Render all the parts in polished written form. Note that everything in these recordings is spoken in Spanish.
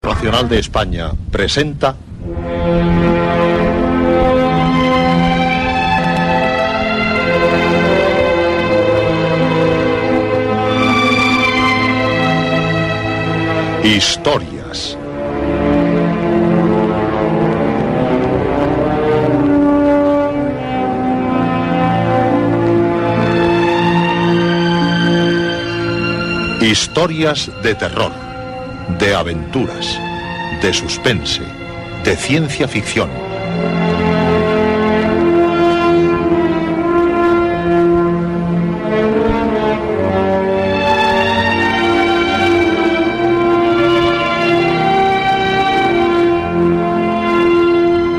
Nacional de España presenta Historias. Historias de terror, de aventuras, de suspense, de ciencia ficción.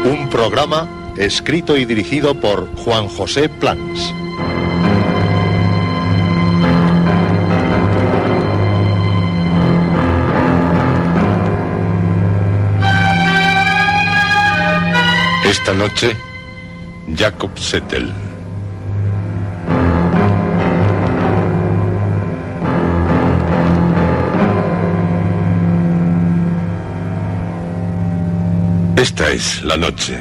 Un programa escrito y dirigido por Juan José Plans. Esta noche, Jacob Settel. Esta es la noche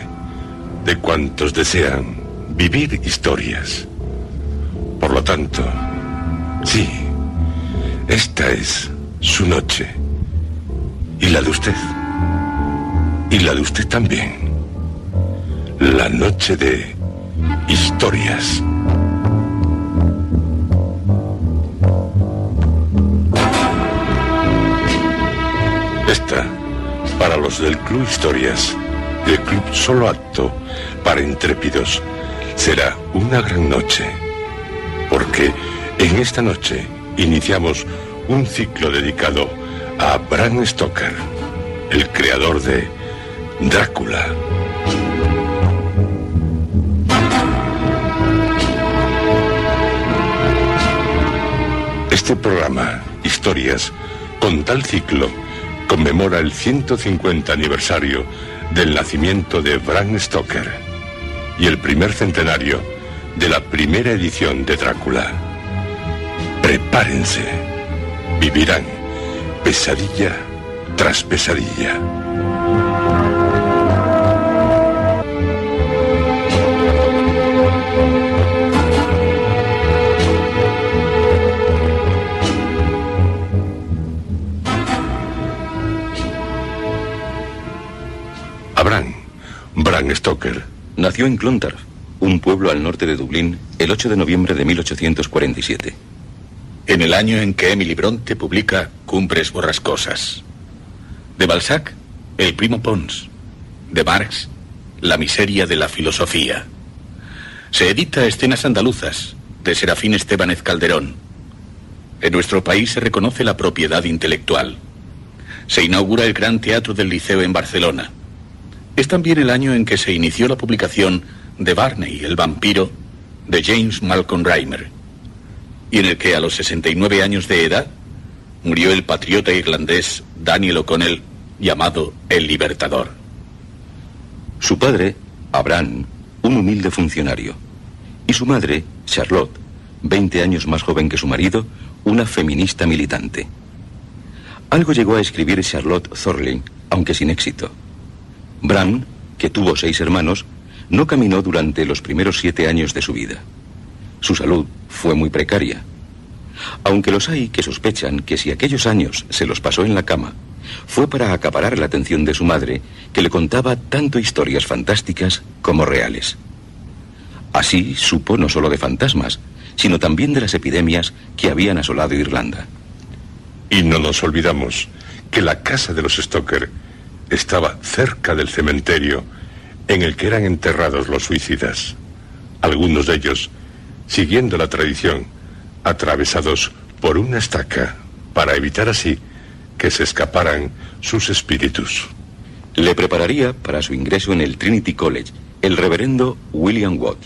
de cuantos desean vivir historias. Por lo tanto, sí, esta es su noche. Y la de usted. Y la de usted también. La noche de historias. Esta, para los del Club Historias, del Club Solo Apto para Intrépidos, será una gran noche. Porque en esta noche iniciamos un ciclo dedicado a Bram Stoker, el creador de Drácula. Este programa, Historias, con tal ciclo, conmemora el 150 aniversario del nacimiento de Bram Stoker y el primer centenario de la primera edición de Drácula. Prepárense, vivirán pesadilla tras pesadilla. Bram Stoker nació en Clontarf, un pueblo al norte de Dublín, el 8 de noviembre de 1847. En el año en que Emily Bronte publica Cumbres borrascosas. De Balzac, El primo Pons. De Marx, La miseria de la filosofía. Se edita Escenas andaluzas, de Serafín Estébanez Calderón. En nuestro país se reconoce la propiedad intelectual. Se inaugura el Gran Teatro del Liceo en Barcelona. Es también el año en que se inició la publicación de Barney, el vampiro, de James Malcolm Reimer, y en el que a los 69 años de edad murió el patriota irlandés Daniel O'Connell, llamado El Libertador. Su padre, Abraham, un humilde funcionario, y su madre, Charlotte, 20 años más joven que su marido, una feminista militante. Algo llegó a escribir Charlotte Thorling, aunque sin éxito. Bram, que tuvo 6 hermanos, no caminó durante los primeros 7 años de su vida. Su salud fue muy precaria. Aunque los hay que sospechan que si aquellos años se los pasó en la cama, fue para acaparar la atención de su madre, que le contaba tanto historias fantásticas como reales. Así supo no solo de fantasmas, sino también de las epidemias que habían asolado Irlanda. Y no nos olvidamos que la casa de los Stoker estaba cerca del cementerio en el que eran enterrados los suicidas, algunos de ellos, siguiendo la tradición, atravesados por una estaca para evitar así que se escaparan sus espíritus. Le prepararía para su ingreso en el Trinity College el reverendo William Watt.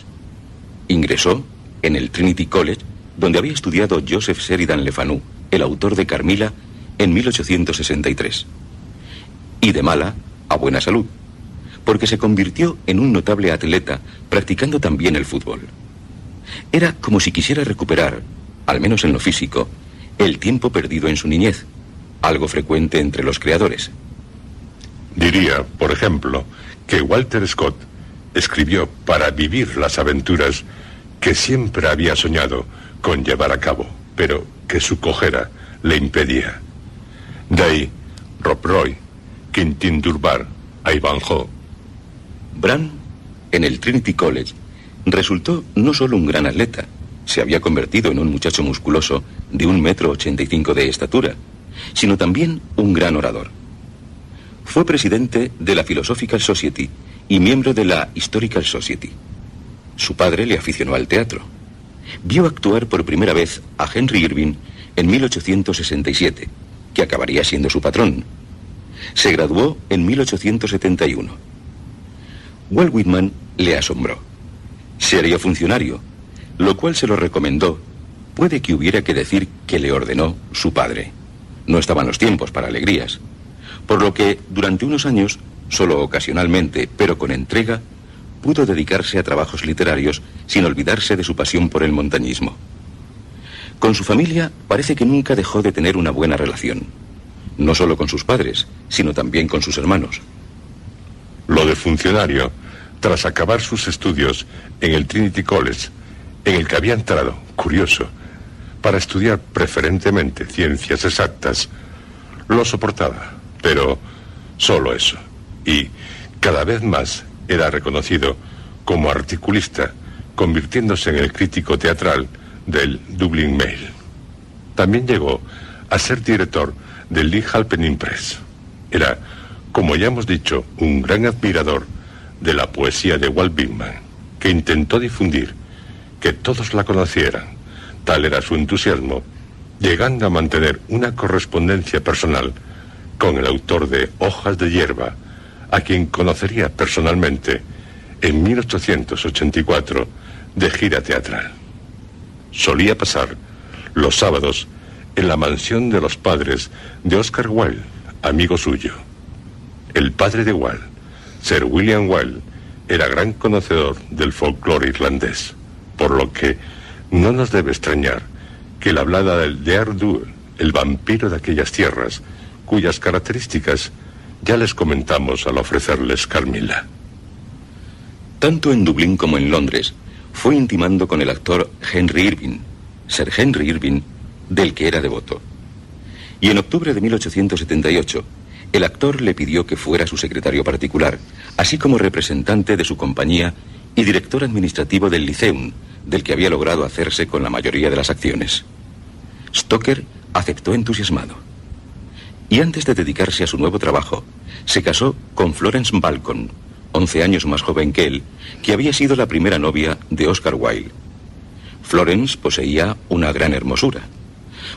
Ingresó en el Trinity College, donde había estudiado Joseph Sheridan Le Fanu, el autor de Carmila, en 1863. Y de mala a buena salud, porque se convirtió en un notable atleta, practicando también el fútbol. Era como si quisiera recuperar, al menos en lo físico, el tiempo perdido en su niñez, algo frecuente entre los creadores. Diría, por ejemplo, que Walter Scott escribió para vivir las aventuras que siempre había soñado con llevar a cabo, pero que su cojera le impedía. De ahí, Rob Roy, Quentin Durbar, Ivanhoe. Bran, en el Trinity College, resultó no solo un gran atleta, se había convertido en un muchacho musculoso de 1,85 m de estatura, sino también un gran orador. Fue presidente de la Philosophical Society y miembro de la Historical Society. Su padre le aficionó al teatro. Vio actuar por primera vez a Henry Irving en 1867, que acabaría siendo su patrón. Se graduó en 1871. Walt Whitman le asombró. Se haría funcionario, lo cual se lo recomendó. Puede que hubiera que decir que le ordenó su padre. No estaban los tiempos para alegrías. Por lo que, durante unos años, solo ocasionalmente, pero con entrega, pudo dedicarse a trabajos literarios sin olvidarse de su pasión por el montañismo. Con su familia parece que nunca dejó de tener una buena relación. No solo con sus padres, sino también con sus hermanos. Lo de funcionario, tras acabar sus estudios en el Trinity College, en el que había entrado, curioso, para estudiar preferentemente ciencias exactas, lo soportaba, pero solo eso. Y cada vez más era reconocido como articulista, convirtiéndose en el crítico teatral del Dublin Mail. También llegó a ser director del Lee Halperin Press. Era, como ya hemos dicho, un gran admirador de la poesía de Walt Whitman, que intentó difundir, que todos la conocieran. Tal era su entusiasmo, llegando a mantener una correspondencia personal con el autor de Hojas de hierba, a quien conocería personalmente en 1884 de gira teatral. Solía pasar los sábados en la mansión de los padres de Oscar Wilde, amigo suyo. El padre de Wilde, Sir William Wilde, era gran conocedor del folclore irlandés, por lo que no nos debe extrañar que la hablada del Deardur, el vampiro de aquellas tierras, cuyas características ya les comentamos al ofrecerles Carmilla. Tanto en Dublín como en Londres, fue intimando con el actor Henry Irving, Sir Henry Irving, del que era devoto. Y en octubre de 1878, el actor le pidió que fuera su secretario particular, así como representante de su compañía y director administrativo del Lyceum, del que había logrado hacerse con la mayoría de las acciones. Stoker aceptó entusiasmado. Y antes de dedicarse a su nuevo trabajo, se casó con Florence Balcon, 11 años más joven que él, que había sido la primera novia de Oscar Wilde. Florence poseía una gran hermosura.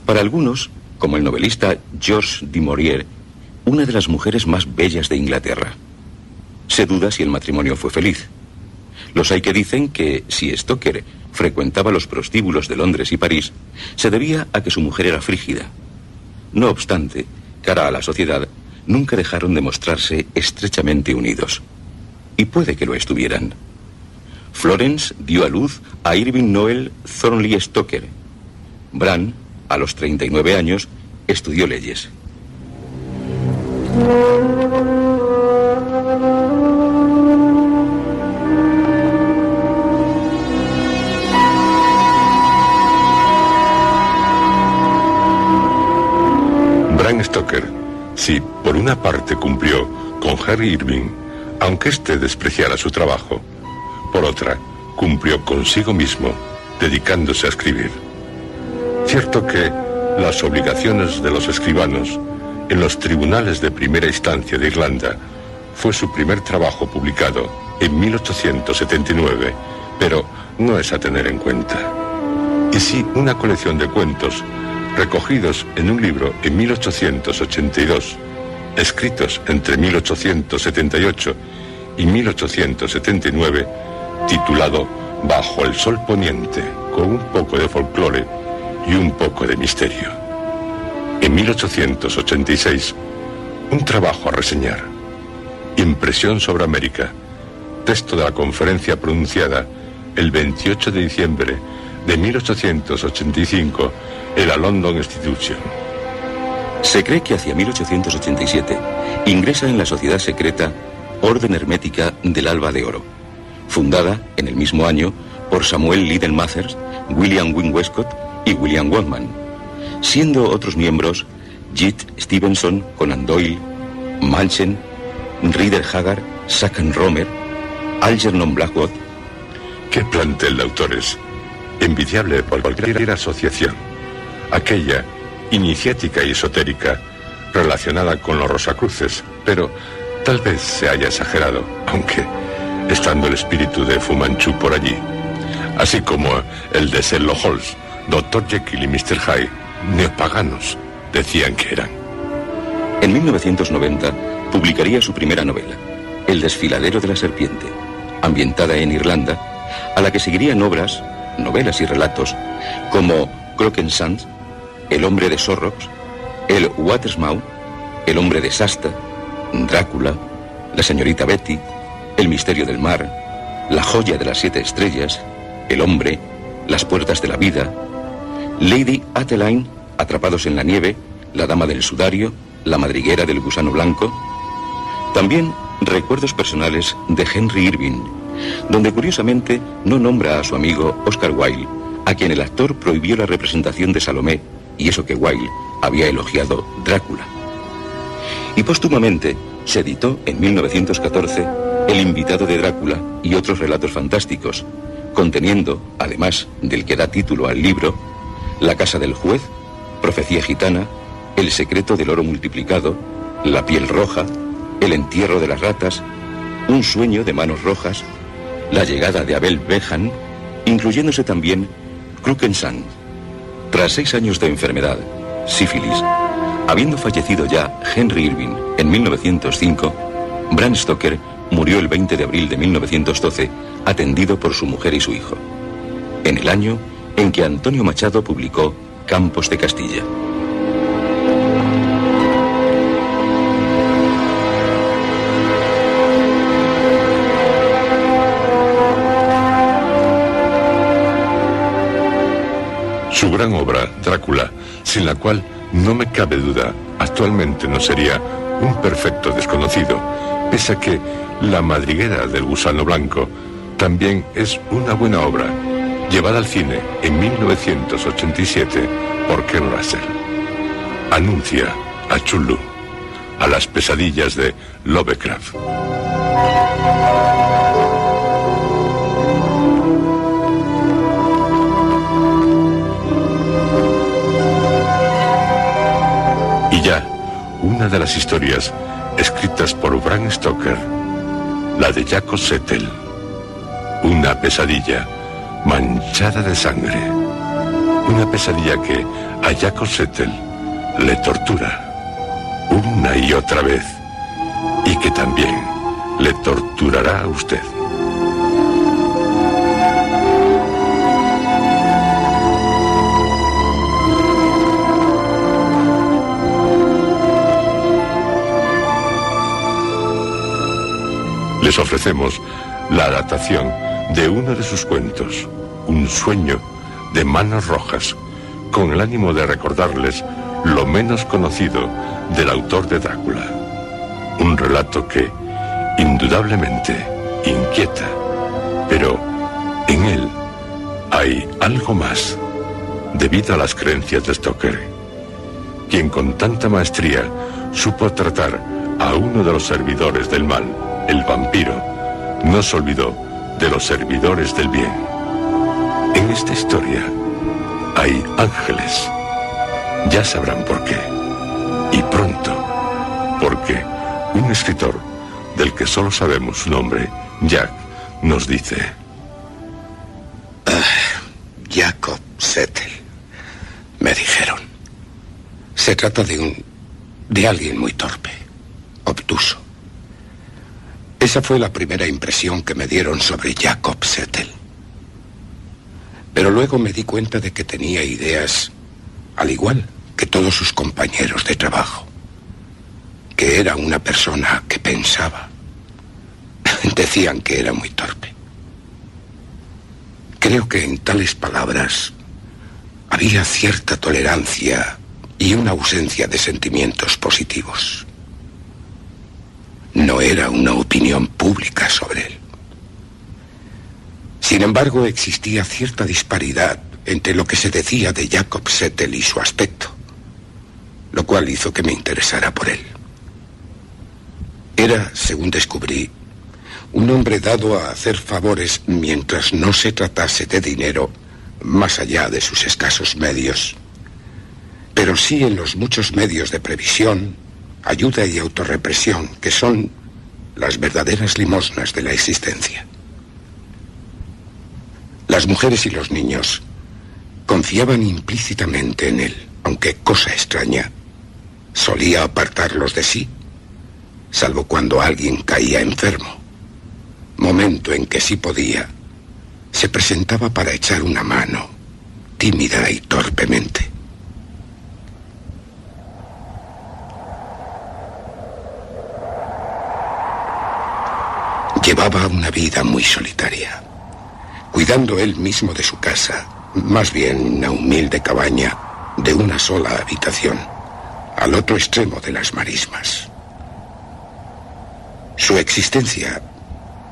Para algunos, como el novelista George du Maurier, una de las mujeres más bellas de Inglaterra. Se duda si el matrimonio fue feliz. Los hay que dicen que si Stoker frecuentaba los prostíbulos de Londres y París, se debía a que su mujer era frígida. No obstante, cara a la sociedad, nunca dejaron de mostrarse estrechamente unidos. Y puede que lo estuvieran. Florence dio a luz a Irving Noel Thornley Stoker. Bran, a los 39 años, estudió leyes. Bram Stoker, si por una parte cumplió con Henry Irving, aunque éste despreciara su trabajo, por otra, cumplió consigo mismo, dedicándose a escribir. Cierto que las obligaciones de los escribanos en los tribunales de primera instancia de Irlanda fue su primer trabajo publicado en 1879, pero no es a tener en cuenta. Y sí una colección de cuentos recogidos en un libro en 1882, escritos entre 1878 y 1879, titulado Bajo el Sol Poniente, con un poco de folclore y un poco de misterio. En 1886, un trabajo a reseñar, Impresión sobre América, texto de la conferencia pronunciada el 28 de diciembre de 1885 en la London Institution. Se cree que hacia 1887 ingresa en la sociedad secreta Orden Hermética del Alba de Oro, fundada en el mismo año por Samuel Liddell Mathers, William Wynne Westcott y William Waldman, siendo otros miembros J. Stevenson, Conan Doyle, Manchen, Rider Haggard, Sakan Romer, Algernon Blackwood. ¡Qué plantel de autores! Envidiable por cualquier asociación. Aquella iniciática y esotérica relacionada con los Rosacruces, pero tal vez se haya exagerado, aunque estando el espíritu de Fu Manchu por allí, así como el de Sherlock Holmes, Dr. Jekyll y Mr. Hyde, neopaganos decían que eran. En 1990 publicaría su primera novela, El desfiladero de la serpiente, ambientada en Irlanda, a la que seguirían obras, novelas y relatos como Croken-Sands, El hombre de Sorrox, El Watersmouth, El hombre de Shasta, Drácula, La señorita Betty, El misterio del mar, La joya de las 7 estrellas, El hombre, Las puertas de la vida, Lady Atheline, Atrapados en la nieve, La dama del sudario, La madriguera del gusano blanco. También recuerdos personales de Henry Irving, donde curiosamente no nombra a su amigo Oscar Wilde, a quien el actor prohibió la representación de Salomé, y eso que Wilde había elogiado Drácula. Y póstumamente se editó en 1914 El invitado de Drácula y otros relatos fantásticos, conteniendo, además del que da título al libro, La casa del juez, Profecía gitana, El secreto del oro multiplicado, La piel roja, El entierro de las ratas, Un sueño de manos rojas, La llegada de Abel Behan, incluyéndose también Croken-Sands. Tras 6 años de enfermedad, sífilis, habiendo fallecido ya Henry Irving en 1905, Bram Stoker murió el 20 de abril de 1912, atendido por su mujer y su hijo, en el año en que Antonio Machado publicó Campos de Castilla. Su gran obra, Drácula, sin la cual no me cabe duda, actualmente no sería un perfecto desconocido, pese a que La madriguera del gusano blanco también es una buena obra, llevada al cine en 1987 por Ken Russell. Anuncia a Chulu, a las pesadillas de Lovecraft. Y ya, una de las historias escritas por Bram Stoker, la de Jacob Settle, una pesadilla manchada de sangre, una pesadilla que a Jacob Settle le tortura una y otra vez, y que también le torturará a usted. Les ofrecemos la adaptación de uno de sus cuentos, Un sueño de manos rojas, con el ánimo de recordarles lo menos conocido del autor de Drácula. Un relato que, indudablemente, inquieta, pero en él hay algo más, debido a las creencias de Stoker, quien con tanta maestría supo tratar a uno de los servidores del mal, el vampiro, no se olvidó de los servidores del bien. En esta historia hay ángeles. Ya sabrán por qué. Y pronto, porque un escritor del que solo sabemos su nombre, Jack, nos dice: Jacob Settle, me dijeron. Se trata de alguien muy torpe, obtuso. Esa fue la primera impresión que me dieron sobre Jacob Settle. Pero luego me di cuenta de que tenía ideas al igual que todos sus compañeros de trabajo. Que era una persona que pensaba. Decían que era muy torpe. creo que en tales palabras había cierta tolerancia y una ausencia de sentimientos positivos. No era una opinión pública sobre él. Sin embargo, existía cierta disparidad entre lo que se decía de Jacob Settle y su aspecto, lo cual hizo que me interesara por él. Era, según descubrí, un hombre dado a hacer favores mientras no se tratase de dinero, más allá de sus escasos medios, pero sí en los muchos medios de previsión, ayuda y autorrepresión, que son las verdaderas limosnas de la existencia. Las mujeres y los niños confiaban implícitamente en él, aunque, cosa extraña, solía apartarlos de sí, salvo cuando alguien caía enfermo, momento en que sí podía, se presentaba para echar una mano, tímida y torpemente. Llevaba una vida muy solitaria, cuidando él mismo de su casa, más bien una humilde cabaña de una sola habitación, al otro extremo de las marismas. Su existencia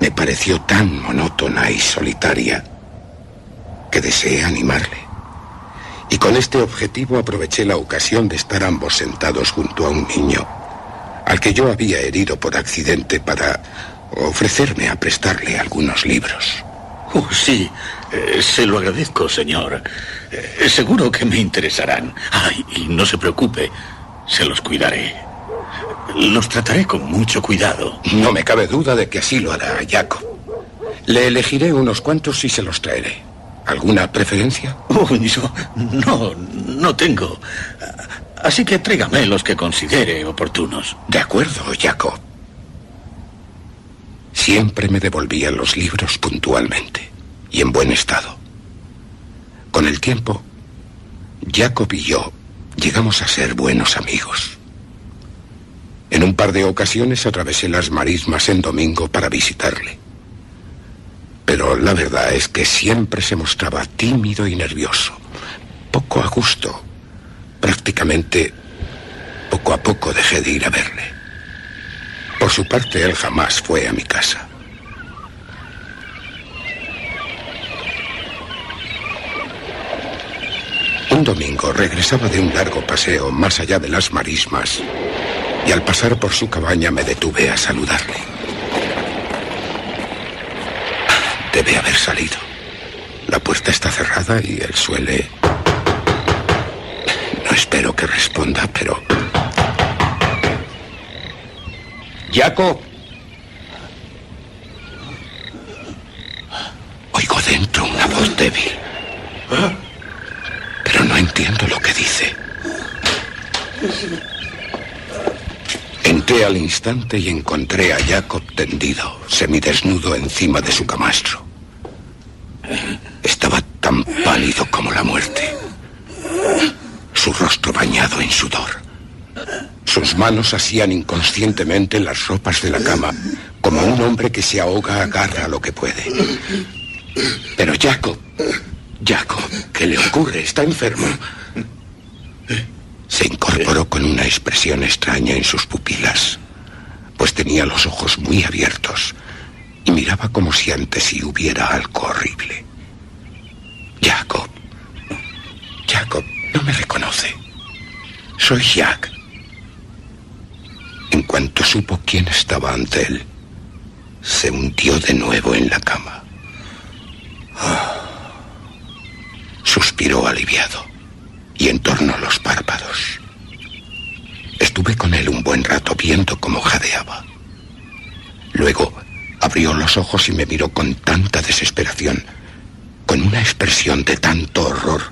me pareció tan monótona y solitaria que deseé animarle. Y con este objetivo aproveché la ocasión de estar ambos sentados junto a un niño, al que yo había herido por accidente, para ofrecerme a prestarle algunos libros. Sí, se lo agradezco, señor. Seguro que me interesarán. Ay, y no se preocupe, se los cuidaré. Los trataré con mucho cuidado. No me cabe duda de que así lo hará, Jacob. Le elegiré unos cuantos y se los traeré. ¿Alguna preferencia? Yo no tengo. Así que tráigame los que considere oportunos. De acuerdo, Jacob. Siempre me devolvía los libros puntualmente y en buen estado. Con el tiempo, Jacob y yo llegamos a ser buenos amigos. En un par de ocasiones atravesé las marismas en domingo para visitarle. Pero la verdad es que siempre se mostraba tímido y nervioso, poco a gusto. Prácticamente, poco a poco dejé de ir a verle. Por su parte, él jamás fue a mi casa. Un domingo regresaba de un largo paseo más allá de las marismas y al pasar por su cabaña me detuve a saludarle. Debe haber salido. La puerta está cerrada y él suele... No espero que responda, pero... ¡Jacob! Oigo dentro una voz débil. Pero no entiendo lo que dice. Entré al instante y encontré a Jacob tendido, semidesnudo encima de su camastro. Estaba tan pálido como la muerte. Su rostro bañado en sudor. Sus manos asían inconscientemente las ropas de la cama, como un hombre que se ahoga agarra lo que puede. Pero Jacob, ¿qué le ocurre? Está enfermo. Se incorporó con una expresión extraña en sus pupilas, pues tenía los ojos muy abiertos y miraba como si ante sí hubiera algo horrible. Jacob, no me reconoce. Soy Jack. En cuanto supo quién estaba ante él, se hundió de nuevo en la cama. Suspiró aliviado y entornó los párpados. Estuve con él un buen rato viendo cómo jadeaba. Luego abrió los ojos y me miró con tanta desesperación, con una expresión de tanto horror,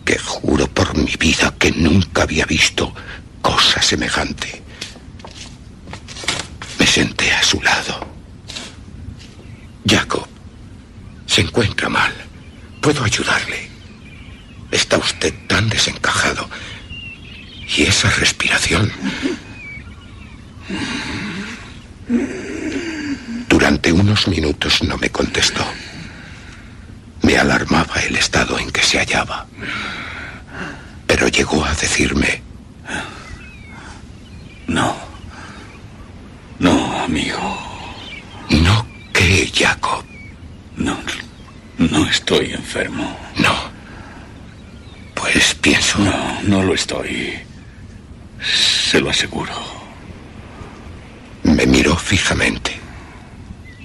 que juro por mi vida que nunca había visto cosa semejante. Me senté a su lado. Jacob, se encuentra mal. ¿Puedo ayudarle? Está usted tan desencajado. Y esa respiración. Durante unos minutos no me contestó. Me alarmaba el estado en que se hallaba. Pero llegó a decirme... No. No, amigo. ¿No qué, Jacob? No estoy enfermo. No. Pues pienso... No lo estoy. Se lo aseguro. Me miró fijamente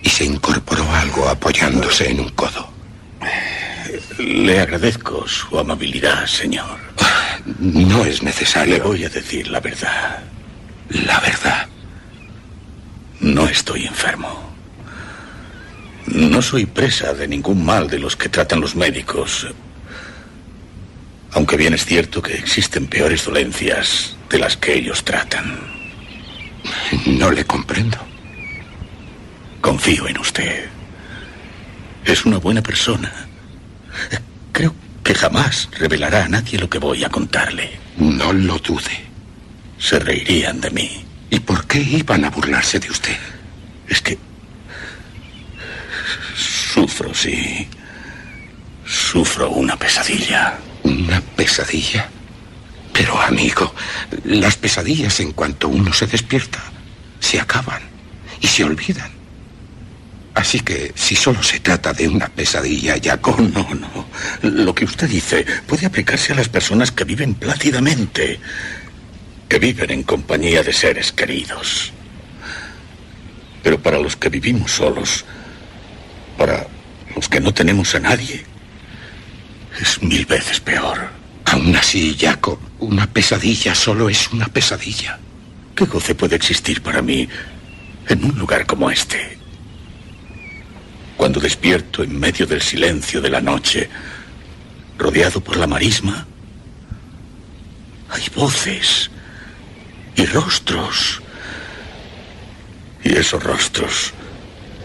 y se incorporó algo apoyándose en un codo. Le agradezco su amabilidad, señor. No es necesario. Le voy a decir la verdad. La verdad. No estoy enfermo. No soy presa de ningún mal de los que tratan los médicos. Aunque bien es cierto que existen peores dolencias de las que ellos tratan. No le comprendo. Confío en usted. Es una buena persona. Creo que jamás revelará a nadie lo que voy a contarle. No lo dude. Se reirían de mí. ¿Y por qué iban a burlarse de usted? Es que... sufro, sí. Sufro una pesadilla. ¿Una pesadilla? Pero, amigo, las pesadillas en cuanto uno se despierta, se acaban y se olvidan. Así que, si solo se trata de una pesadilla, Jacob... No. Lo que usted dice puede aplicarse a las personas que viven plácidamente, que viven en compañía de seres queridos. Pero para los que vivimos solos, para los que no tenemos a nadie, es 1000 veces peor. Aún así, Jacob, una pesadilla solo es una pesadilla. ¿Qué goce puede existir para mí en un lugar como este? Cuando despierto en medio del silencio de la noche, rodeado por la marisma, hay voces y rostros. Y esos rostros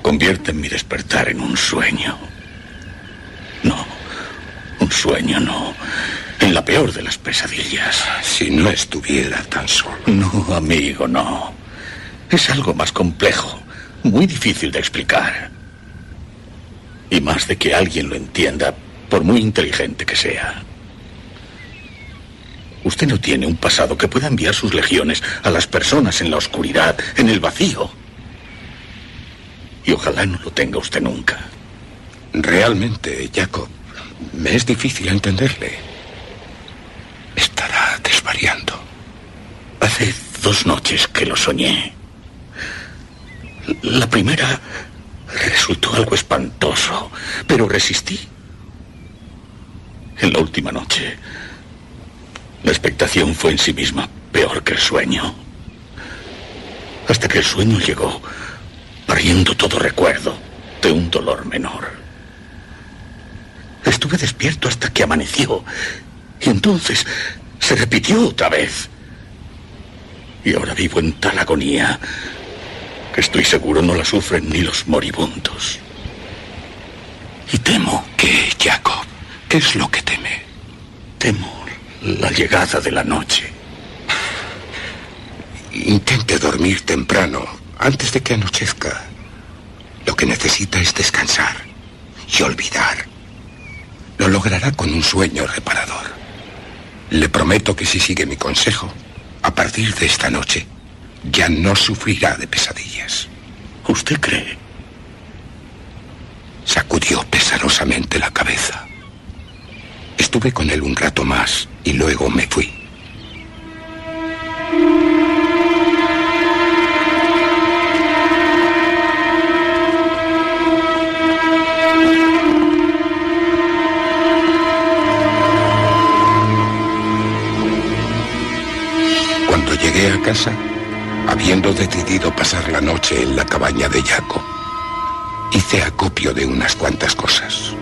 convierten mi despertar en un sueño. No, un sueño no. En la peor de las pesadillas. Si no estuviera tan solo. No, amigo, no. Es algo más complejo, muy difícil de explicar. Y más de que alguien lo entienda, por muy inteligente que sea. Usted no tiene un pasado que pueda enviar sus legiones a las personas en la oscuridad, en el vacío. Y ojalá no lo tenga usted nunca. Realmente, Jacob, me es difícil entenderle. Estará desvariando. Hace 2 noches que lo soñé. La primera resultó algo espantoso, pero resistí. En la última noche, la expectación fue en sí misma peor que el sueño. Hasta que el sueño llegó, barriendo todo recuerdo de un dolor menor. Estuve despierto hasta que amaneció, y entonces se repitió otra vez. Y ahora vivo en tal agonía que estoy seguro no la sufren ni los moribundos. Y temo. ¿Qué, Jacob? ¿Qué es lo que teme? Temo la llegada de la noche. Intente dormir temprano, antes de que anochezca. Lo que necesita es descansar y olvidar. Lo logrará con un sueño reparador. Le prometo que si sigue mi consejo, a partir de esta noche, ya no sufrirá de pesadillas. ¿Usted cree? Sacudió pesarosamente la cabeza. Estuve con él un rato más y luego me fui. Cuando llegué a casa, habiendo decidido pasar la noche en la cabaña de Jacob, hice acopio de unas cuantas cosas.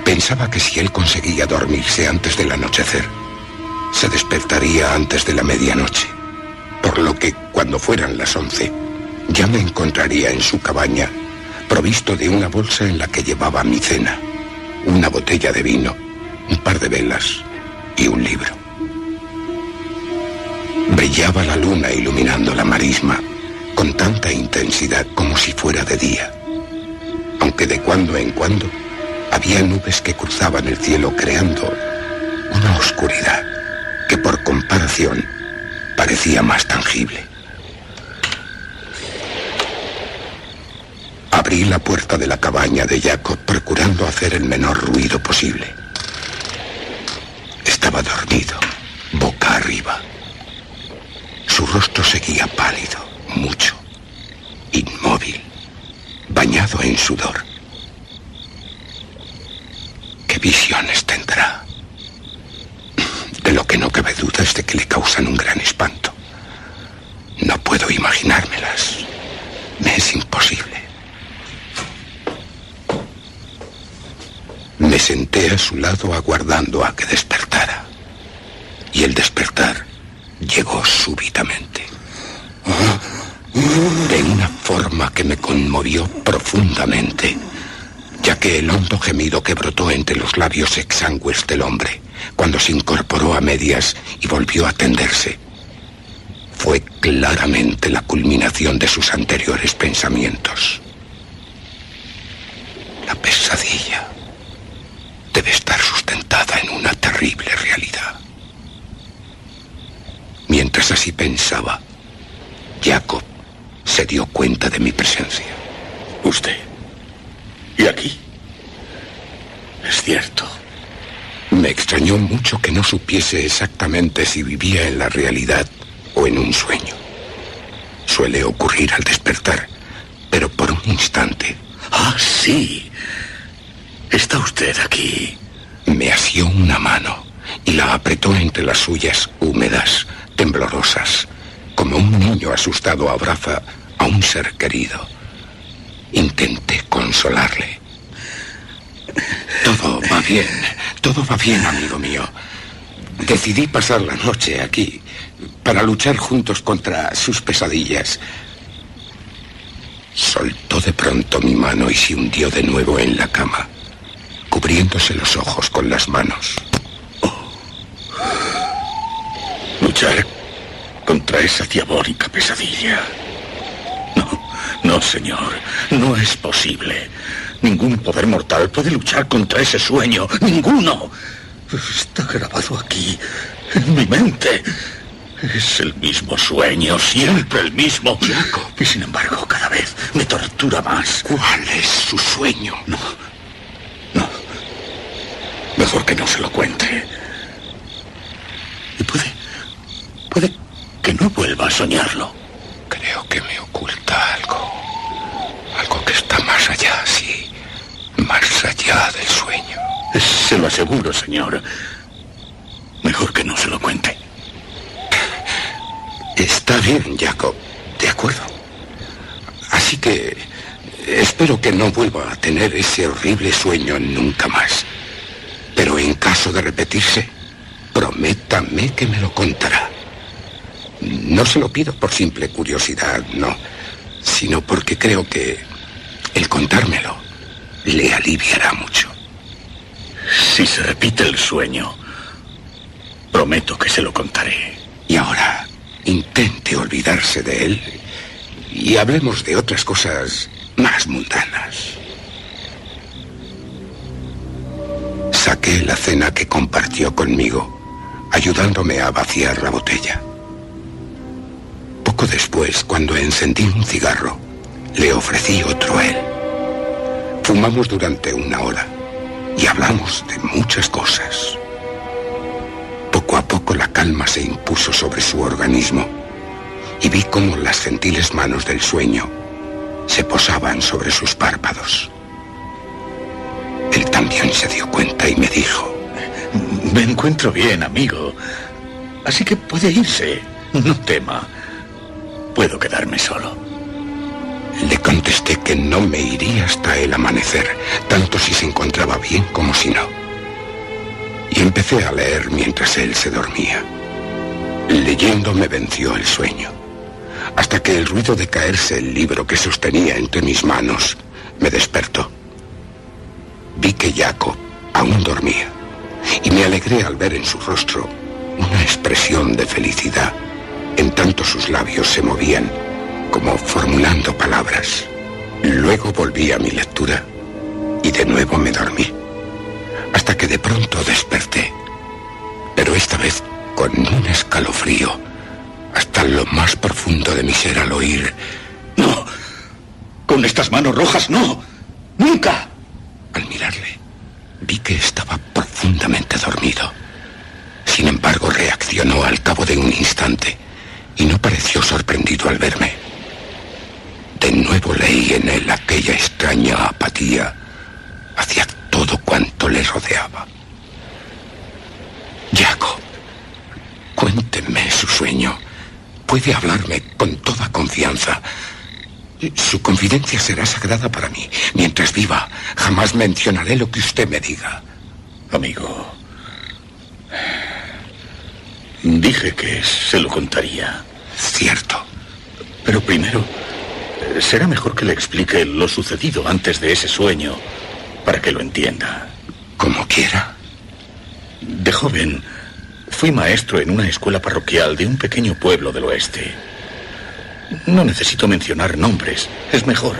Pensaba que si él conseguía dormirse antes del anochecer, se despertaría antes de la medianoche, por lo que cuando fueran las 11, ya me encontraría en su cabaña, provisto de una bolsa en la que llevaba mi cena, una botella de vino, un par de velas y un libro. Brillaba la luna iluminando la marisma con tanta intensidad como si fuera de día, aunque de cuando en cuando Había nubes que cruzaban el cielo creando una oscuridad que por comparación parecía más tangible. Abrí la puerta de la cabaña de Jacob procurando hacer el menor ruido posible. Estaba dormido, boca arriba. Su rostro seguía pálido, mucho, inmóvil, bañado en sudor. ¿Qué visiones tendrá? De lo que no cabe duda es de que le causan un gran espanto. No puedo imaginármelas. Me es imposible. Me senté a su lado aguardando a que despertara. Y el despertar llegó súbitamente. De una forma que me conmovió profundamente, ya que el hondo gemido que brotó entre los labios exangües del hombre, cuando se incorporó a medias y volvió a tenderse, fue claramente la culminación de sus anteriores pensamientos. La pesadilla debe estar sustentada en una terrible realidad. Mientras así pensaba, Jacob se dio cuenta de mi presencia. ¿Usted? ¿Y aquí? Es cierto. Me extrañó mucho que no supiese exactamente si vivía en la realidad o en un sueño. Suele ocurrir al despertar, pero por un instante. Ah, sí. Está usted aquí. Me asió una mano y la apretó entre las suyas húmedas, temblorosas, como un niño asustado abraza a un ser querido. Intenté consolarle. Todo va bien, amigo mío. Decidí pasar la noche aquí para luchar juntos contra sus pesadillas. Soltó de pronto mi mano y se hundió de nuevo en la cama, cubriéndose los ojos con las manos. Luchar contra esa diabólica pesadilla. No, señor. No es posible. Ningún poder mortal puede luchar contra ese sueño. ¡Ninguno! Está grabado aquí, en mi mente. Es el mismo sueño, siempre el mismo. Jacob. Y sin embargo, cada vez me tortura más. ¿Cuál es su sueño? No. Mejor que no se lo cuente. Y puede que no vuelva a soñarlo. Creo que me oculta algo. Algo que está más allá, sí. Más allá del sueño. Se lo aseguro, señor. Mejor que no se lo cuente. Está bien, Jacob. De acuerdo. Así que espero que no vuelva a tener ese horrible sueño nunca más. Pero en caso de repetirse, prométame que me lo contará. No se lo pido por simple curiosidad, no, sino porque creo que el contármelo le aliviará mucho. Si se repite el sueño, prometo que se lo contaré. Y ahora, intente olvidarse de él y hablemos de otras cosas más mundanas. Saqué la cena que compartió conmigo, ayudándome a vaciar la botella. Poco después, cuando encendí un cigarro, le ofrecí otro a él. Fumamos durante 1 hora y hablamos de muchas cosas. Poco a poco la calma se impuso sobre su organismo y vi cómo las gentiles manos del sueño se posaban sobre sus párpados. Él también se dio cuenta y me dijo: Me encuentro bien, amigo. Así que puede irse. No tema. Puedo quedarme solo. Le contesté que no me iría hasta el amanecer, tanto si se encontraba bien como si no. Y empecé a leer mientras él se dormía. Leyendo me venció el sueño, hasta que el ruido de caerse el libro que sostenía entre mis manos me despertó. Vi que Jacob aún dormía, y me alegré al ver en su rostro una expresión de felicidad, en tanto sus labios se movían, como formulando palabras. Luego volví a mi lectura, y de nuevo me dormí. hasta que de pronto desperté. Pero esta vez con un escalofrío, hasta lo más profundo de mi ser al oír... ¡No! ¡Con estas manos rojas, no! ¡Nunca! Al mirarle, vi que estaba profundamente dormido. Sin embargo, reaccionó al cabo de un instante y no pareció sorprendido al verme. De nuevo leí en él aquella extraña apatía hacia todo cuanto le rodeaba. Jacob, cuénteme su sueño. Puede hablarme con toda confianza. Su confidencia será sagrada para mí. Mientras viva, jamás mencionaré lo que usted me diga. Amigo, dije que se lo contaría. Cierto. Pero primero, será mejor que le explique lo sucedido antes de ese sueño, para que lo entienda. Como quiera. De joven, fui maestro en una escuela parroquial de un pequeño pueblo del oeste. No necesito mencionar nombres, es mejor.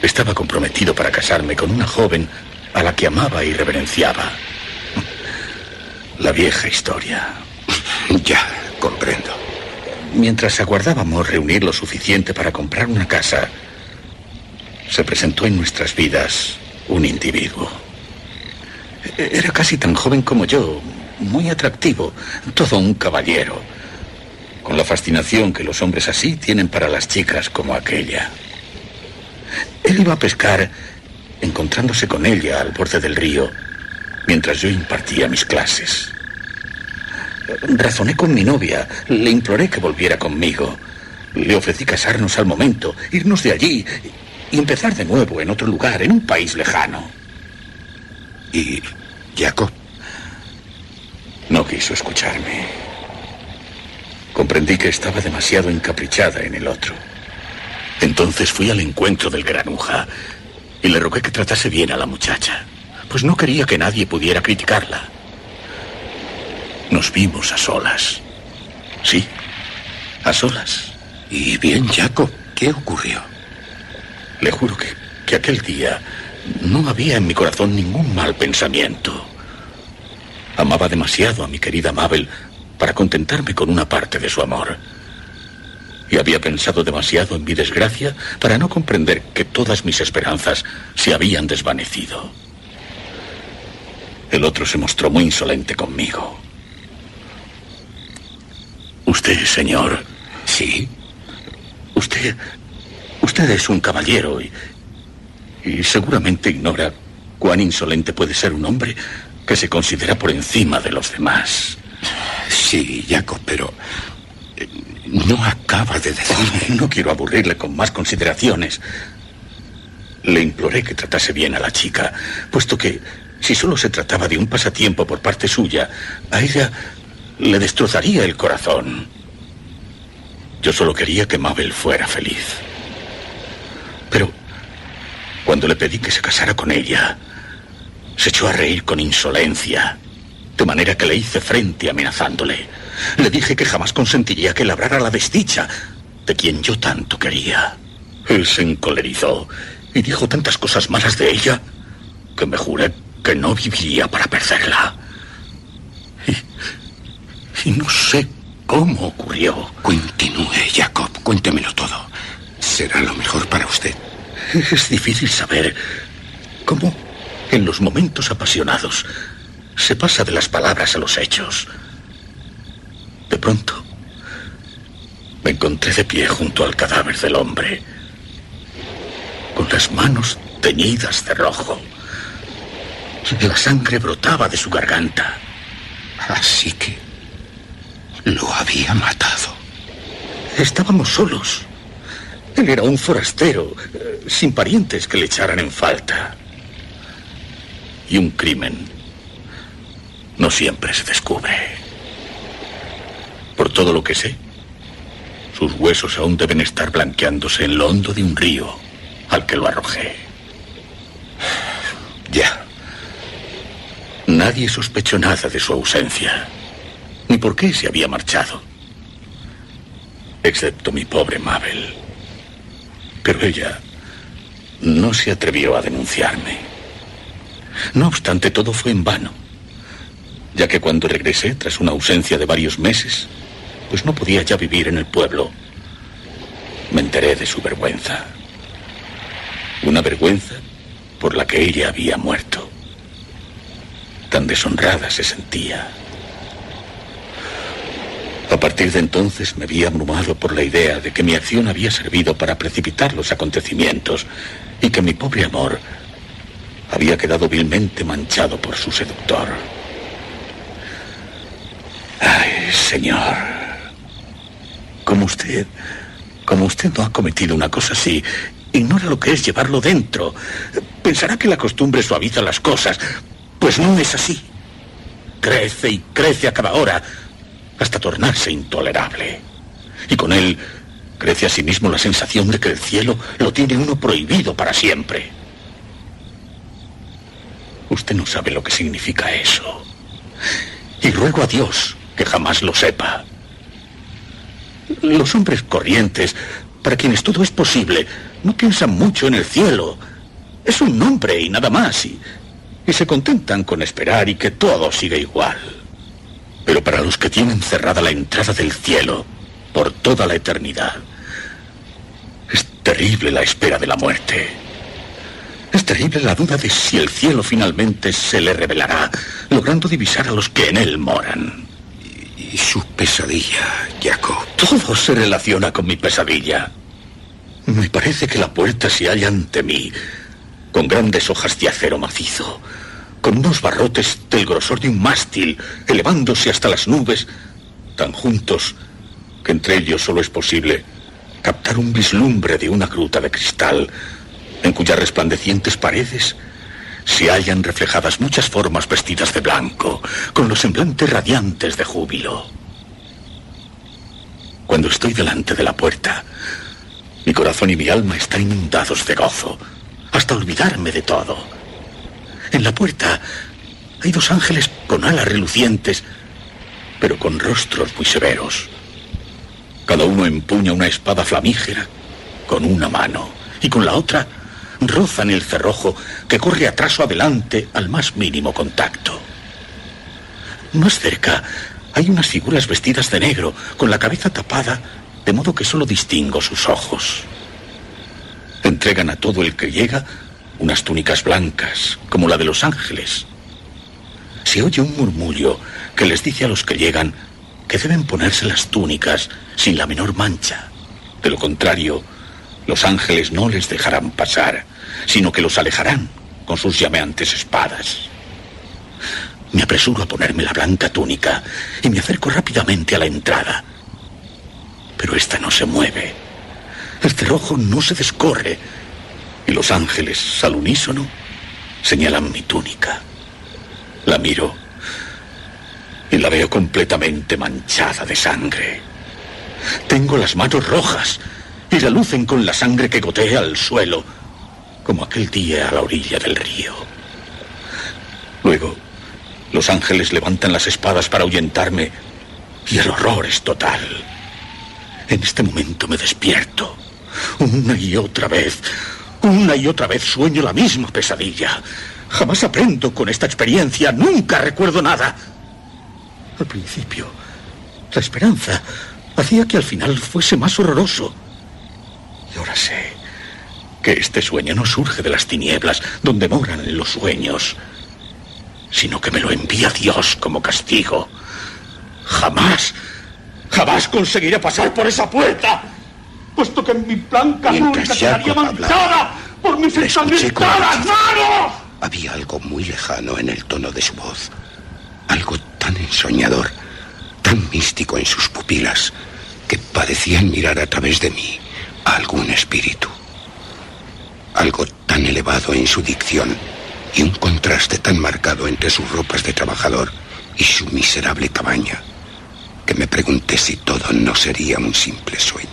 Estaba comprometido para casarme con una joven a la que amaba y reverenciaba. La vieja historia. Ya, comprendo. Mientras aguardábamos reunir lo suficiente para comprar una casa, se presentó en nuestras vidas un individuo. Era casi tan joven como yo, muy atractivo, todo un caballero, con la fascinación que los hombres así tienen para las chicas como aquella. Él iba a pescar, encontrándose con ella al borde del río, mientras yo impartía mis clases. Razoné con mi novia, le imploré que volviera conmigo. Le ofrecí casarnos al momento, irnos de allí y empezar de nuevo en otro lugar, en un país lejano. ¿Y Jacob? No quiso escucharme. Comprendí que estaba demasiado encaprichada en el otro. Entonces fui al encuentro del granuja y le rogué que tratase bien a la muchacha, pues no quería que nadie pudiera criticarla. Nos vimos a solas. Sí, a solas. Y bien, Jacob, ¿qué ocurrió? Le juro que aquel día no había en mi corazón ningún mal pensamiento. Amaba demasiado a mi querida Mabel para contentarme con una parte de su amor. Y había pensado demasiado en mi desgracia para no comprender que todas mis esperanzas se habían desvanecido. El otro se mostró muy insolente conmigo. Usted, señor. Sí. Usted es un caballero y seguramente ignora cuán insolente puede ser un hombre que se considera por encima de los demás. Sí, Jacob, pero no acaba de decirme. No quiero aburrirle con más consideraciones. Le imploré que tratase bien a la chica, puesto que si solo se trataba de un pasatiempo por parte suya, a ella le destrozaría el corazón. Yo solo quería que Mabel fuera feliz. Pero cuando le pedí que se casara con ella, se echó a reír con insolencia, de manera que le hice frente amenazándole. Le dije que jamás consentiría que labrara la desdicha de quien yo tanto quería. Él se encolerizó y dijo tantas cosas malas de ella que me juré que no viviría para perderla. Y no sé cómo ocurrió. Continúe, Jacob, cuéntemelo todo. Será lo mejor para usted. Es difícil saber cómo en los momentos apasionados se pasa de las palabras a los hechos. De pronto me encontré de pie junto al cadáver del hombre, con las manos teñidas de rojo. La sangre brotaba de su garganta. Así que lo había matado. Estábamos solos. Él era un forastero, sin parientes que le echaran en falta. Y un crimen no siempre se descubre. Por todo lo que sé, sus huesos aún deben estar blanqueándose en lo hondo de un río al que lo arrojé. Ya. Nadie sospechó nada de su ausencia, ni por qué se había marchado, excepto mi pobre Mabel. Pero ella no se atrevió a denunciarme. No obstante, todo fue en vano, ya que cuando regresé, tras una ausencia de varios meses, pues no podía ya vivir en el pueblo, me enteré de su vergüenza. Una vergüenza por la que ella había muerto. Tan deshonrada se sentía. A partir de entonces me vi abrumado por la idea de que mi acción había servido para precipitar los acontecimientos y que mi pobre amor había quedado vilmente manchado por su seductor. Ay, señor, como usted no ha cometido una cosa así, ignora lo que es llevarlo dentro. Pensará que la costumbre suaviza las cosas. Pues no es así. Crece y crece a cada hora, hasta tornarse intolerable. Y con él crece asimismo la sensación de que el cielo lo tiene uno prohibido para siempre. Usted no sabe lo que significa eso. Y ruego a Dios que jamás lo sepa. Los hombres corrientes, para quienes todo es posible, no piensan mucho en el cielo. Es un nombre y nada más, y se contentan con esperar y que todo siga igual. Pero para los que tienen cerrada la entrada del cielo por toda la eternidad, es terrible la espera de la muerte. Es terrible la duda de si el cielo finalmente se le revelará, logrando divisar a los que en él moran. Y su pesadilla, Jacob. Todo se relaciona con mi pesadilla. Me parece que la puerta se halla ante mí, con grandes hojas de acero macizo, con unos barrotes del grosor de un mástil, elevándose hasta las nubes, tan juntos que entre ellos solo es posible captar un vislumbre de una gruta de cristal, en cuyas resplandecientes paredes se hallan reflejadas muchas formas vestidas de blanco, con los semblantes radiantes de júbilo. Cuando estoy delante de la puerta, mi corazón y mi alma están inundados de gozo, hasta olvidarme de todo. En la puerta hay dos ángeles con alas relucientes, pero con rostros muy severos. Cada uno empuña una espada flamígera con una mano, y con la otra rozan el cerrojo que corre atrás o adelante al más mínimo contacto. Más cerca hay unas figuras vestidas de negro, con la cabeza tapada, de modo que solo distingo sus ojos. Entregan a todo el que llega unas túnicas blancas, como la de los ángeles. Se oye un murmullo que les dice a los que llegan que deben ponerse las túnicas sin la menor mancha. De lo contrario, los ángeles no les dejarán pasar, sino que los alejarán con sus llameantes espadas. Me apresuro a ponerme la blanca túnica y me acerco rápidamente a la entrada. Pero esta no se mueve. El cerrojo no se descorre y los ángeles, al unísono, señalan mi túnica. La miro y la veo completamente manchada de sangre. Tengo las manos rojas y relucen con la sangre que gotea al suelo, como aquel día a la orilla del río. Luego, los ángeles levantan las espadas para ahuyentarme y el horror es total. En este momento me despierto. Una y otra vez sueño la misma pesadilla. Jamás aprendo con esta experiencia, nunca recuerdo nada. Al principio, la esperanza hacía que al final fuese más horroroso. Y ahora sé que este sueño no surge de las tinieblas donde moran los sueños, sino que me lo envía Dios como castigo. Jamás conseguiré pasar por esa puerta, puesto que mi blanca túnica quedaría manchada por mis ensangrentadas manos. Había algo muy lejano en el tono de su voz, algo tan ensoñador, tan místico en sus pupilas, que parecían mirar a través de mí a algún espíritu. Algo tan elevado en su dicción y un contraste tan marcado entre sus ropas de trabajador y su miserable cabaña, que me pregunté si todo no sería un simple sueño.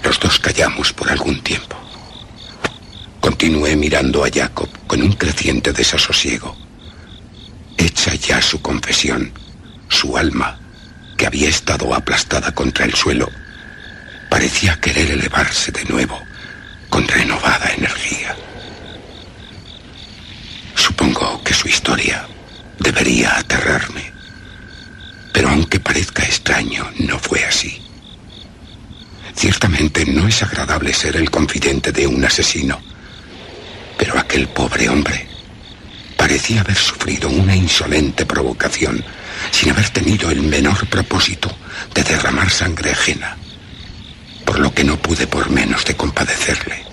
Los dos callamos por algún tiempo. Continué mirando a Jacob con un creciente desasosiego. Hecha ya su confesión, su alma, que había estado aplastada contra el suelo, parecía querer elevarse de nuevo con renovada energía. Supongo que su historia debería aterrarme. Pero aunque parezca extraño, no fue así. Ciertamente no es agradable ser el confidente de un asesino. Pero aquel pobre hombre parecía haber sufrido una insolente provocación sin haber tenido el menor propósito de derramar sangre ajena, por lo que no pude por menos de compadecerle.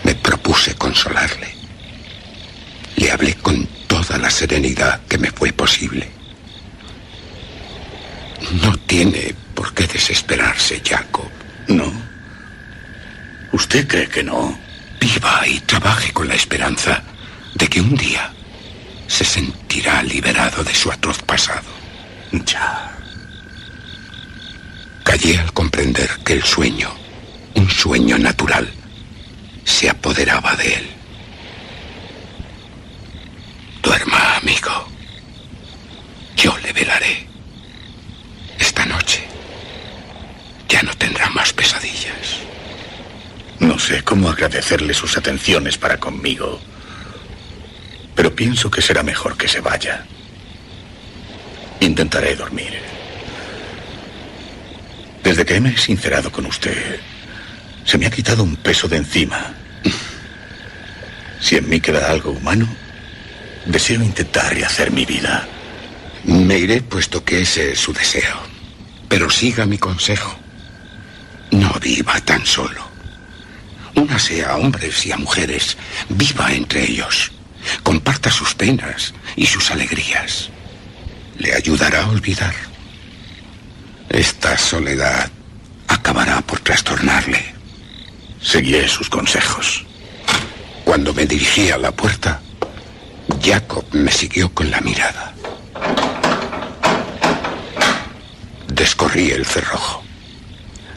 Me propuse consolarle. Le hablé con toda la serenidad que me fue posible. No tiene por qué desesperarse, Jacob. ¿No? ¿Usted cree que no? Viva y trabaje con la esperanza de que un día se sentirá liberado de su atroz pasado. Ya. Callé al comprender que el sueño, un sueño natural, se apoderaba de él. Duerma, amigo. Yo le velaré. Esta noche ya no tendrá más pesadillas. No sé cómo agradecerle sus atenciones para conmigo, pero pienso que será mejor que se vaya. Intentaré dormir. Desde que me he sincerado con usted, se me ha quitado un peso de encima. Si en mí queda algo humano, deseo intentar rehacer mi vida. Me iré puesto que ese es su deseo. Pero siga mi consejo. No viva tan solo. Únase a hombres y a mujeres. Viva entre ellos. Comparta sus penas y sus alegrías. Le ayudará a olvidar. Esta soledad acabará por trastornarle. Seguiré sus consejos. Cuando me dirigí a la puerta, Jacob me siguió con la mirada. Descorrí el cerrojo,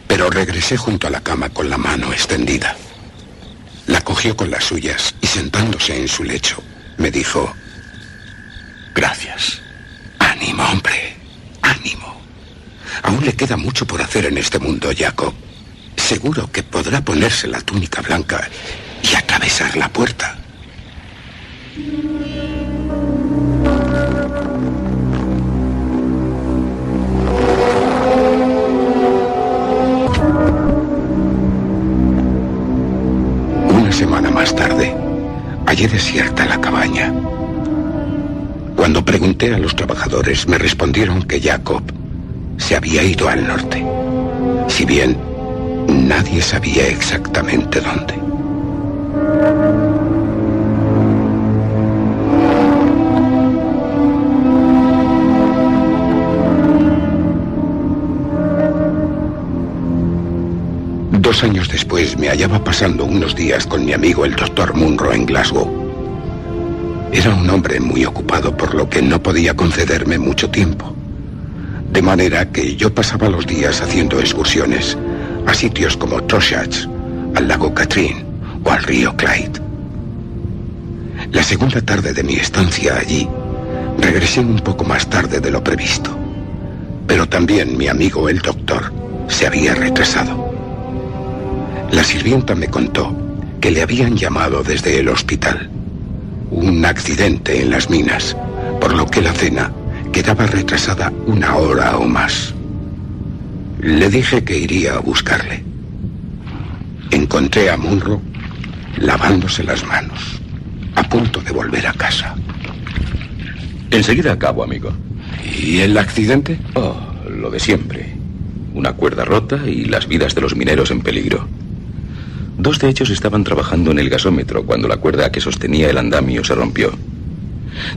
pero regresé junto a la cama con la mano extendida. La cogió con las suyas y sentándose en su lecho, me dijo: Gracias. Ánimo, hombre, ánimo. Aún le queda mucho por hacer en este mundo, Jacob. Seguro que podrá ponerse la túnica blanca y atravesar la puerta. Una semana más tarde, hallé desierta la cabaña. Cuando pregunté a los trabajadores, me respondieron que Jacob se había ido al norte, si bien nadie sabía exactamente dónde. Dos años después me hallaba pasando unos días con mi amigo el Dr. Munro en Glasgow. Era un hombre muy ocupado, por lo que no podía concederme mucho tiempo. De manera que yo pasaba los días haciendo excursiones a sitios como Trossachs, al lago Katrine o al río Clyde. La segunda tarde de mi estancia allí, regresé un poco más tarde de lo previsto. Pero también mi amigo el doctor se había retrasado. La sirvienta me contó que le habían llamado desde el hospital. Un accidente en las minas, por lo que la cena quedaba retrasada una hora o más. Le dije que iría a buscarle. Encontré a Munro lavándose las manos, a punto de volver a casa. Enseguida acabo, amigo. ¿Y el accidente? Oh, lo de siempre. Una cuerda rota y las vidas de los mineros en peligro. Dos de ellos estaban trabajando en el gasómetro cuando la cuerda que sostenía el andamio se rompió.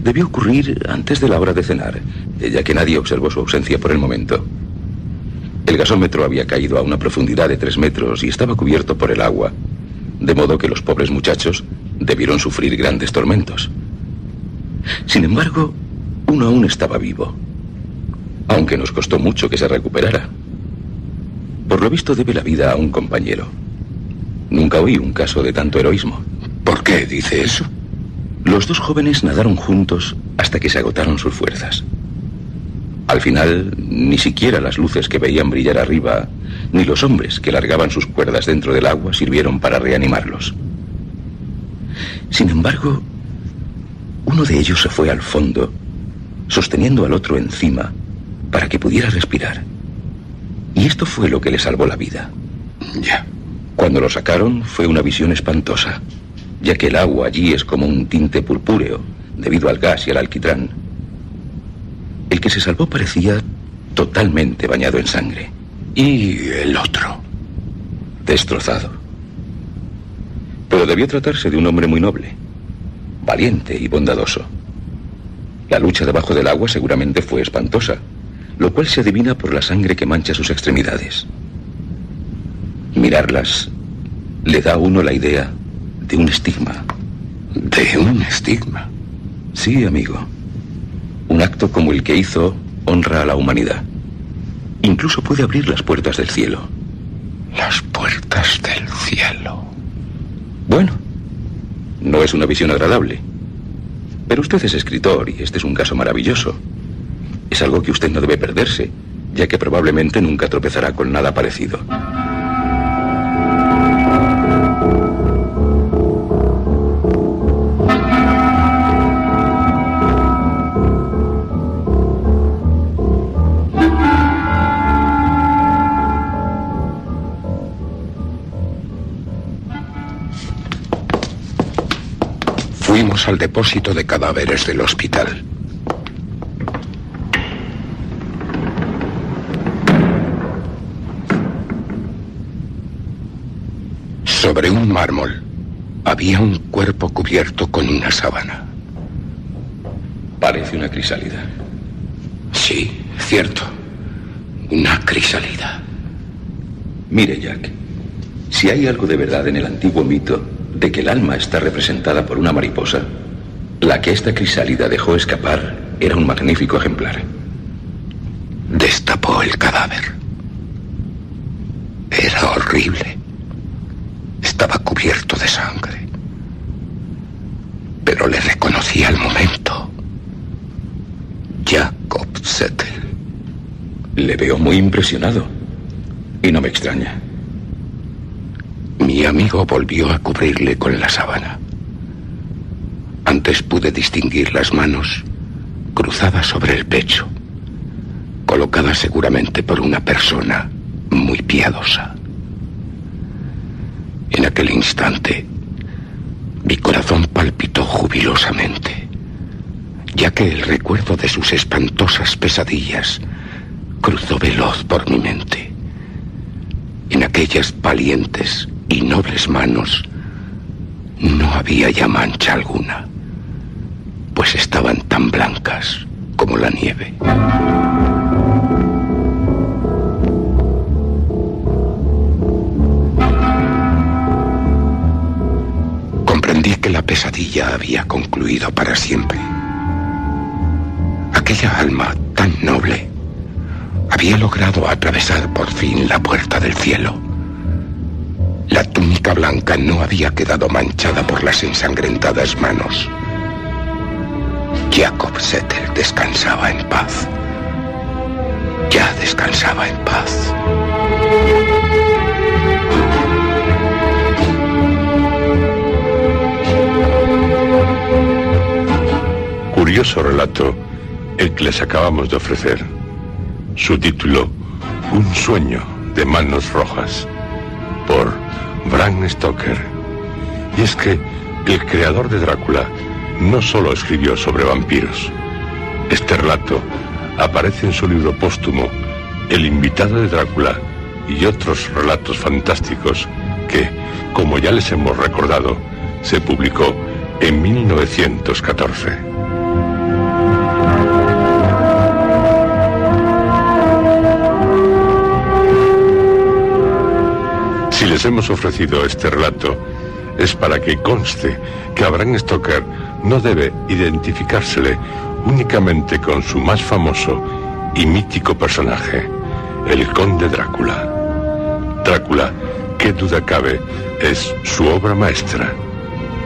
Debió ocurrir antes de la hora de cenar, ya que nadie observó su ausencia por el momento. El gasómetro había caído a una profundidad de 3 metros y estaba cubierto por el agua, de modo que los pobres muchachos debieron sufrir grandes tormentos. Sin embargo, uno aún estaba vivo, aunque nos costó mucho que se recuperara. Por lo visto debe la vida a un compañero. Nunca oí un caso de tanto heroísmo. ¿Por qué dice eso? Los dos jóvenes nadaron juntos hasta que se agotaron sus fuerzas. Al final, ni siquiera las luces que veían brillar arriba, ni los hombres que largaban sus cuerdas dentro del agua sirvieron para reanimarlos. Sin embargo, uno de ellos se fue al fondo, sosteniendo al otro encima para que pudiera respirar. Y esto fue lo que le salvó la vida. Ya. Cuando lo sacaron fue una visión espantosa, ya que el agua allí es como un tinte purpúreo debido al gas y al alquitrán. El que se salvó parecía totalmente bañado en sangre. ¿Y el otro? Destrozado. Pero debió tratarse de un hombre muy noble, valiente y bondadoso. La lucha debajo del agua seguramente fue espantosa, lo cual se adivina por la sangre que mancha sus extremidades. Mirarlas le da a uno la idea de un estigma. ¿De un estigma? Sí, amigo. Un acto como el que hizo honra a la humanidad. Incluso puede abrir las puertas del cielo. Las puertas del cielo. Bueno, no es una visión agradable. Pero usted es escritor y este es un caso maravilloso. Es algo que usted no debe perderse, ya que probablemente nunca tropezará con nada parecido. Fuimos al depósito de cadáveres del hospital. Sobre un mármol había un cuerpo cubierto con una sábana. Parece una crisálida. Sí, cierto. Una crisálida. Mire, Jack, si hay algo de verdad en el antiguo mito de que el alma está representada por una mariposa, la que esta crisálida dejó escapar era un magnífico ejemplar. Destapó el cadáver. Era horrible. Estaba cubierto de sangre. Pero le reconocí al momento. Jacob Settle. Le veo muy impresionado. Y no me extraña. Mi amigo volvió a cubrirle con la sábana. Antes pude distinguir las manos cruzadas sobre el pecho, colocadas seguramente por una persona muy piadosa. En aquel instante, mi corazón palpitó jubilosamente, ya que el recuerdo de sus espantosas pesadillas cruzó veloz por mi mente. En aquellas valientes y nobles manos no había ya mancha alguna, pues estaban tan blancas como la nieve. Comprendí que la pesadilla había concluido para siempre. Aquella alma tan noble había logrado atravesar por fin la puerta del cielo. La túnica blanca no había quedado manchada por las ensangrentadas manos. Jacob Settle descansaba en paz. Ya descansaba en paz. Curioso relato el que les acabamos de ofrecer. Su título, Un sueño de manos rojas, por Bram Stoker. Y es que el creador de Drácula no solo escribió sobre vampiros. Este relato aparece en su libro póstumo, El invitado de Drácula, y otros relatos fantásticos que, como ya les hemos recordado, se publicó en 1914. Si les hemos ofrecido este relato, es para que conste que a Bram Stoker no debe identificársele únicamente con su más famoso y mítico personaje, el conde Drácula. Drácula, qué duda cabe, es su obra maestra,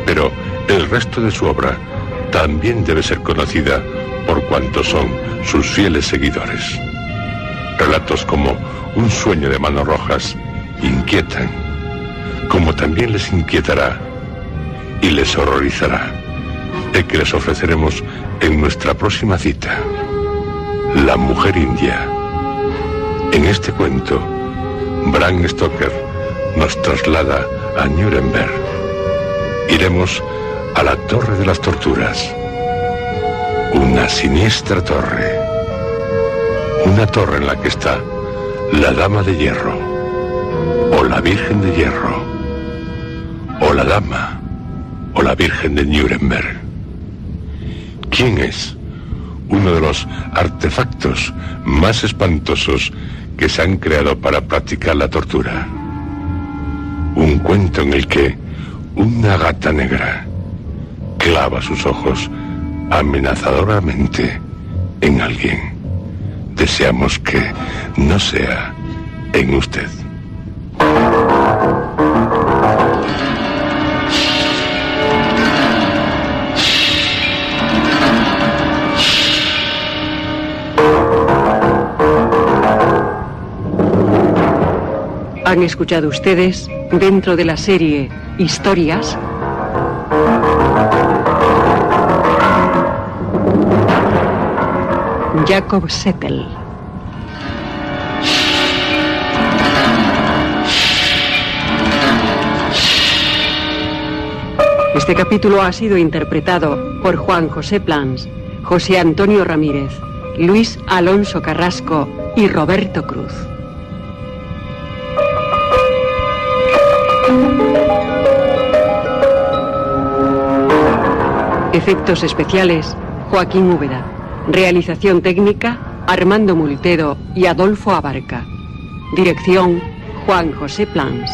pero el resto de su obra también debe ser conocida por cuantos son sus fieles seguidores. Relatos como Un sueño de manos rojas inquietan, como también les inquietará y les horrorizará, el que les ofreceremos en nuestra próxima cita, La Mujer India. En este cuento, Bram Stoker nos traslada a Nuremberg. Iremos a la Torre de las Torturas, una siniestra torre, una torre en la que está la Dama de Hierro, o la Virgen de Hierro, o la Dama, o la Virgen de Nuremberg. ¿Quién es uno de los artefactos más espantosos que se han creado para practicar la tortura? Un cuento en el que una gata negra clava sus ojos amenazadoramente en alguien. Deseamos que no sea en usted. Han escuchado ustedes, dentro de la serie Historias, Jacob Settel. Este capítulo ha sido interpretado por Juan José Plans, José Antonio Ramírez, Luis Alonso Carrasco y Roberto Cruz. Efectos especiales, Joaquín Úbeda. Realización técnica, Armando Multedo y Adolfo Abarca. Dirección, Juan José Plans.